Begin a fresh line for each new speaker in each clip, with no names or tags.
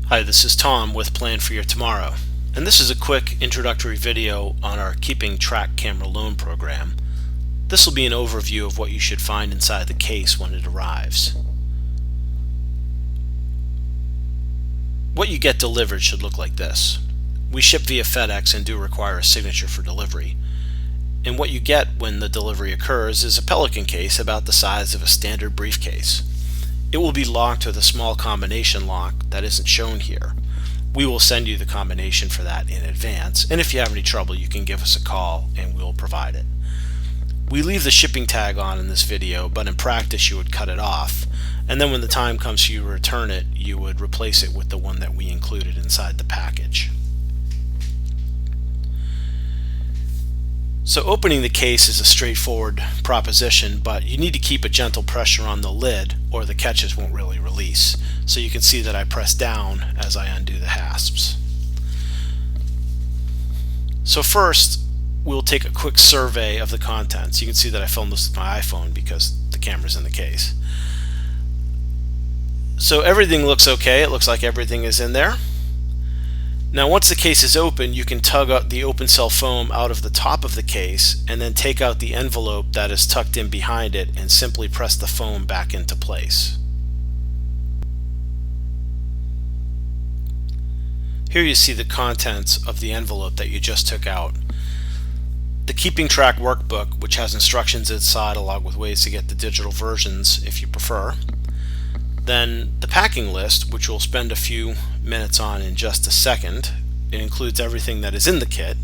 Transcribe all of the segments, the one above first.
Hi, this is Tom with Plan for Your Tomorrow, and this is a quick introductory video on our Keeping Track Camera Loan program. This will be an overview of what you should find inside the case when it arrives. What you get delivered should look like this. We ship via FedEx and do require a signature for delivery. And what you get when the delivery occurs is a Pelican case about the size of a standard briefcase. It will be locked with a small combination lock that isn't shown here. We will send you the combination for that in advance, and if you have any trouble you can give us a call and we'll provide it. We leave the shipping tag on in this video, but in practice you would cut it off, and then when the time comes for you to return it, you would replace it with the one that we included inside the package. So opening the case is a straightforward proposition, but you need to keep a gentle pressure on the lid or the catches won't really release. So you can see that I press down as I undo the hasps. So first, we'll take a quick survey of the contents. You can see that I filmed this with my iPhone because the camera's in the case. So everything looks okay. It looks like everything is in there. Now once the case is open, you can tug out the open cell foam out of the top of the case and then take out the envelope that is tucked in behind it and simply press the foam back into place. Here you see the contents of the envelope that you just took out. The Keeping Track workbook, which has instructions inside along with ways to get the digital versions if you prefer. Then the packing list, which we'll spend a few minutes on in just a second. It includes everything that is in the kit.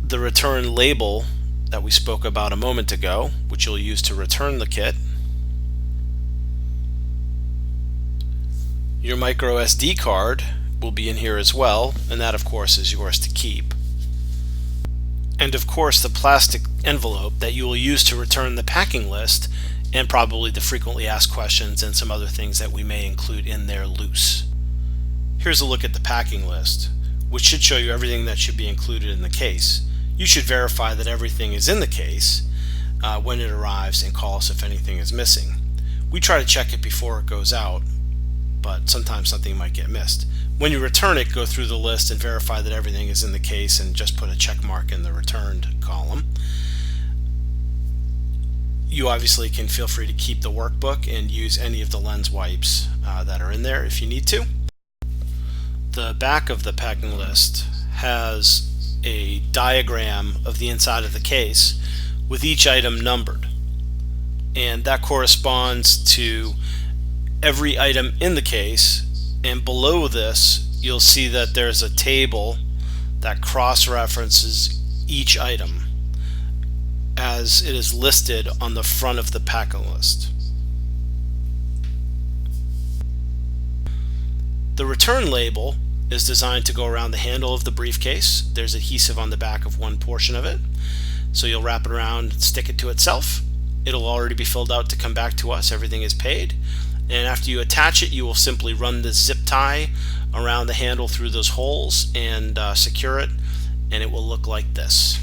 The return label that we spoke about a moment ago, which you'll use to return the kit. Your micro SD card will be in here as well, and that of course is yours to keep. And of course the plastic envelope that you will use to return the packing list and probably the frequently asked questions and some other things that we may include in there loose. Here's a look at the packing list, which should show you everything that should be included in the case. You should verify that everything is in the case when it arrives and call us if anything is missing. We try to check it before it goes out, but sometimes something might get missed. When you return it, go through the list and verify that everything is in the case and just put a check mark in the returned column. You obviously can feel free to keep the workbook and use any of the lens wipes that are in there if you need to. The back of the packing list has a diagram of the inside of the case with each item numbered, and that corresponds to every item in the case, and below this you'll see that there's a table that cross-references each item as it is listed on the front of the packing list. The return label is designed to go around the handle of the briefcase. There's adhesive on the back of one portion of it, so you'll wrap it around and stick it to itself. It'll already be filled out to come back to us. Everything is paid, and after you attach it, you will simply run the zip tie around the handle through those holes and secure it, and it will look like this.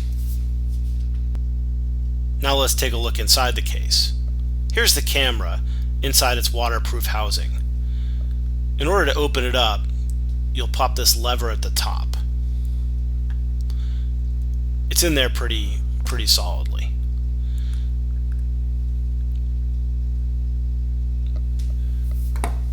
Now let's take a look inside the case. Here's the camera inside its waterproof housing. In order to open it up, you'll pop this lever at the top. It's in there pretty solidly.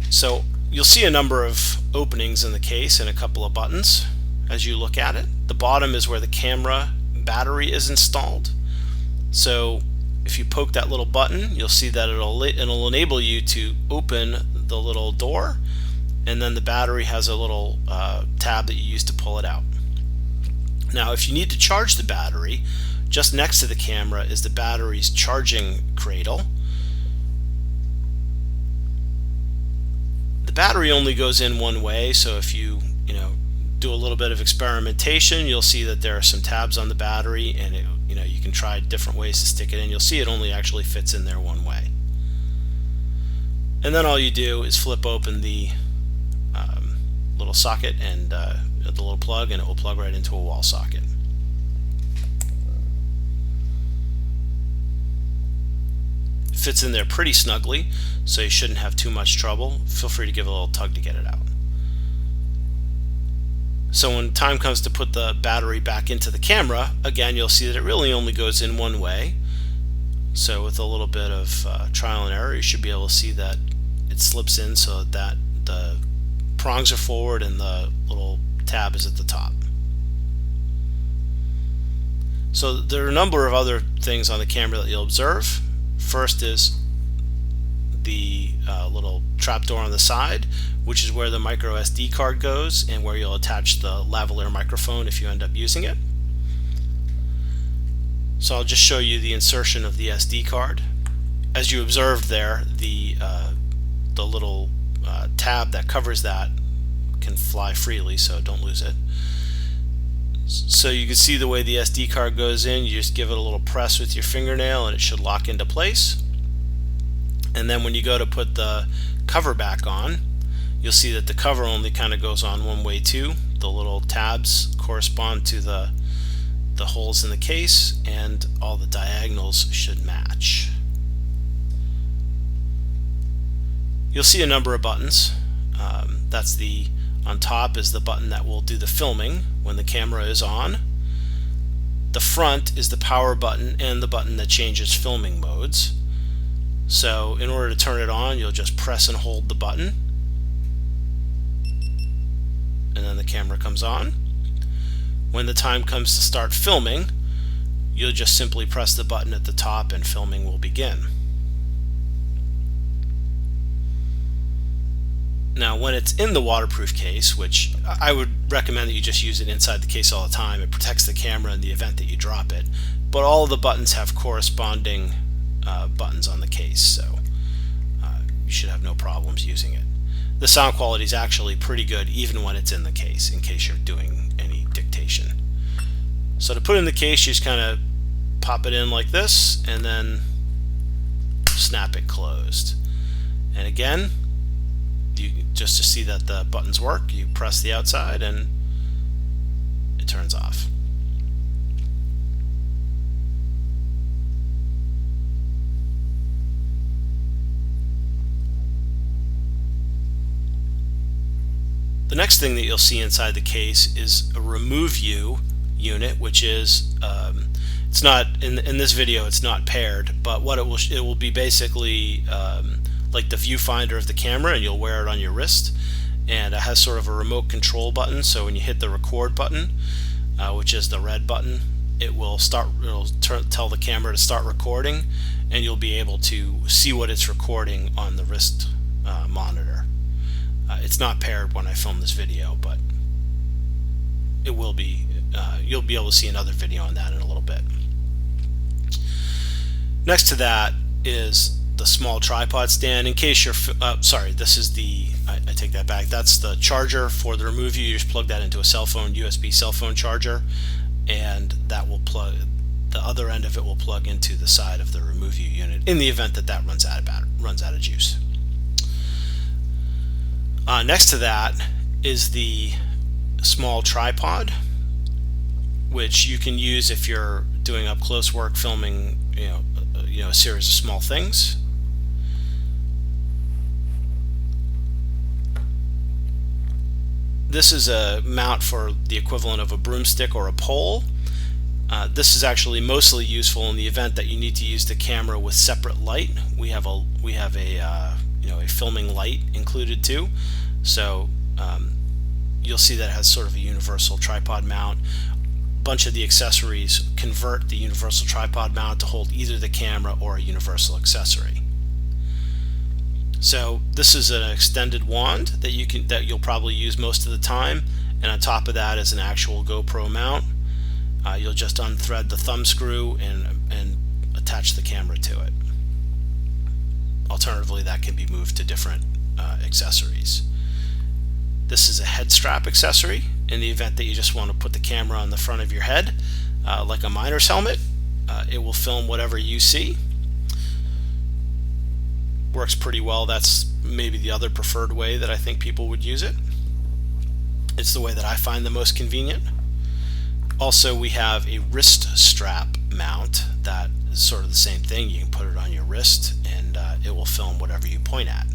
So you'll see a number of openings in the case and a couple of buttons as you look at it. The bottom is where the camera battery is installed. So if you poke that little button, you'll see that it'll enable you to open the little door, and then the battery has a little tab that you use to pull it out. Now if you need to charge the battery, just next to the camera is the battery's charging cradle. The battery only goes in one way, so if you do a little bit of experimentation, you'll see that there are some tabs on the battery, and you can try different ways to stick it in. You'll see it only actually fits in there one way. And then all you do is flip open the little socket and the little plug, and it will plug right into a wall socket. fits in there pretty snugly, so you shouldn't have too much trouble. Feel free to give it a little tug to get it out. So when time comes to put the battery back into the camera, again, you'll see that it really only goes in one way. So with a little bit of trial and error, you should be able to see that it slips in so that the prongs are forward and the little tab is at the top. So there are a number of other things on the camera that you'll observe. First is the little trapdoor on the side, which is where the micro SD card goes and where you'll attach the lavalier microphone if you end up using it. So I'll just show you the insertion of the SD card. As you observed there, the little tab that covers that can fly freely, so don't lose it. So you can see the way the SD card goes in. You just give it a little press with your fingernail and it should lock into place. And then when you go to put the cover back on, you'll see that the cover only kind of goes on one way too. The little tabs correspond to the holes in the case, and all the diagonals should match. You'll see a number of buttons. On top is the button that will do the filming when the camera is on. The front is the power button and the button that changes filming modes. So in order to turn it on, you'll just press and hold the button, and then the camera comes on. When the time comes to start filming, you'll just simply press the button at the top and filming will begin. Now when it's in the waterproof case, which I would recommend that you just use it inside the case all the time, it protects the camera in the event that you drop it, but all of the buttons have corresponding buttons on the case, so you should have no problems using it. The sound quality is actually pretty good even when it's in the case, in case you're doing any dictation. So to put it in the case, you just kind of pop it in like this and then snap it closed. And again, just to see that the buttons work, you press the outside and it turns off. The next thing that you'll see inside the case is a remove you unit, which is it's not in this video, it's not paired, but what it will be basically like the viewfinder of the camera, and you'll wear it on your wrist, and it has sort of a remote control button. So when you hit the record button, which is the red button, it'll tell the camera to start recording, and you'll be able to see what it's recording on the wrist monitor. It's not paired when I film this video, but it will be. You'll be able to see another video on that in a little bit. Next to that is the small tripod stand. In case you're sorry, this is the I take that back. That's the charger for the remove you. You just plug that into a cell phone, USB cell phone charger, and that will plug. The other end of it will plug into the side of the remove you unit in the event that runs out of juice. Next to that is the small tripod, which you can use if you're doing up close work filming, a series of small things. This is a mount for the equivalent of a broomstick or a pole. This is actually mostly useful in the event that you need to use the camera with separate light. We have a filming light included too. So you'll see that it has sort of a universal tripod mount. A bunch of the accessories convert the universal tripod mount to hold either the camera or a universal accessory. So this is an extended wand that you'll probably use most of the time, and on top of that is an actual GoPro mount. You'll just unthread the thumb screw and attach the camera to it. Alternatively, that can be moved to different accessories. This is a head strap accessory in the event that you just want to put the camera on the front of your head, like a miner's helmet. It will film whatever you see. Works pretty well. That's maybe the other preferred way that I think people would use it. It's the way that I find the most convenient. Also, we have a wrist strap mount that is sort of the same thing. You can put it on your wrist and it will film whatever you point at.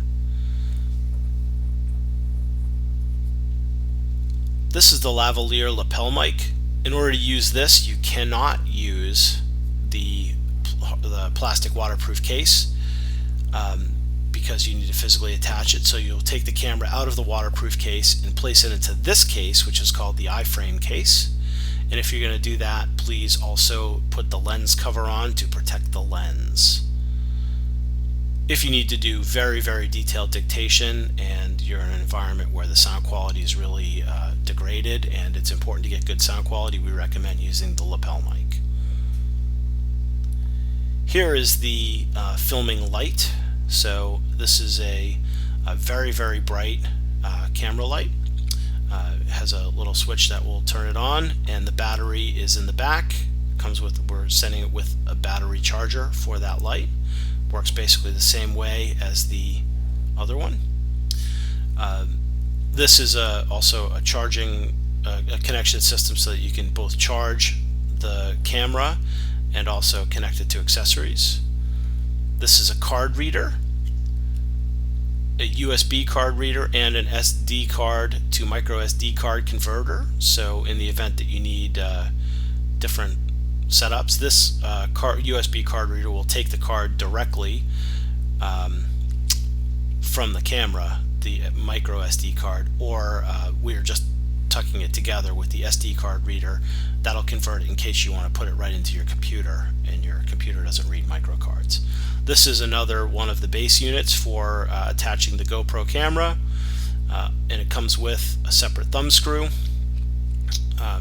This is the lavalier lapel mic. In order to use this, you cannot use the plastic waterproof case because you need to physically attach it. So you'll take the camera out of the waterproof case and place it into this case, which is called the iFrame case. And if you're going to do that, please also put the lens cover on to protect the lens. If you need to do very, very detailed dictation and you're in an environment where the sound quality is really degraded and it's important to get good sound quality, we recommend using the lapel mic. Here is the filming light. So this is a very, very bright camera light. It has a little switch that will turn it on, and the battery is in the back. We're sending it with a battery charger for that light. Works basically the same way as the other one. This is also a charging connection system so that you can both charge the camera and also connect it to accessories. This is a card reader, a USB card reader, and an SD card to micro SD card converter. So in the event that you need different setups, this USB card reader will take the card directly from the camera, the micro SD card, or we're just tucking it together with the SD card reader. That'll convert it in case you want to put it right into your computer and your computer doesn't read micro cards. This is another one of the base units for attaching the GoPro camera, and it comes with a separate thumb screw,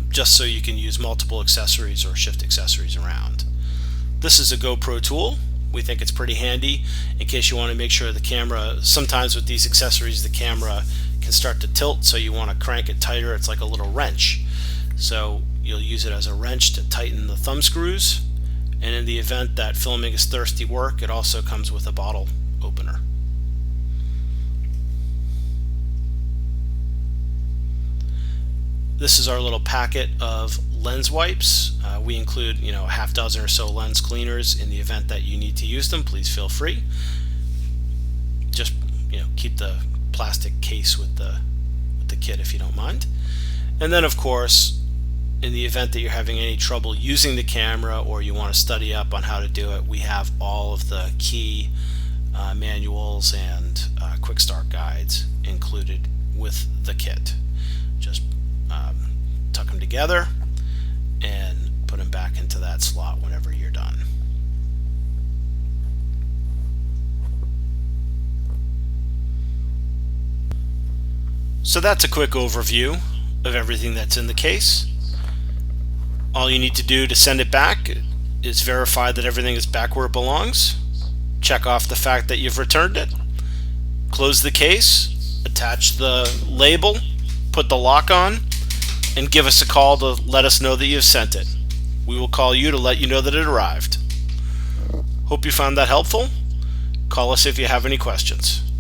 just so you can use multiple accessories or shift accessories around. This is a GoPro tool. We think it's pretty handy in case you want to make sure the camera, sometimes with these accessories the camera can start to tilt, so you want to crank it tighter. It's like a little wrench. So you'll use it as a wrench to tighten the thumb screws, and in the event that filming is thirsty work, it also comes with a bottle opener. This is our little packet of lens wipes. We include, a half dozen or so lens cleaners. In the event that you need to use them, please feel free. Just keep the plastic case with the kit if you don't mind. And then of course, in the event that you're having any trouble using the camera or you want to study up on how to do it, we have all of the key manuals and quick start guides included with the kit. Just tuck them together and put them back into that slot whenever you're done. So that's a quick overview of everything that's in the case. All you need to do to send it back is verify that everything is back where it belongs, check off the fact that you've returned it, close the case, attach the label, put the lock on, and give us a call to let us know that you've sent it. We will call you to let you know that it arrived. Hope you found that helpful. Call us if you have any questions.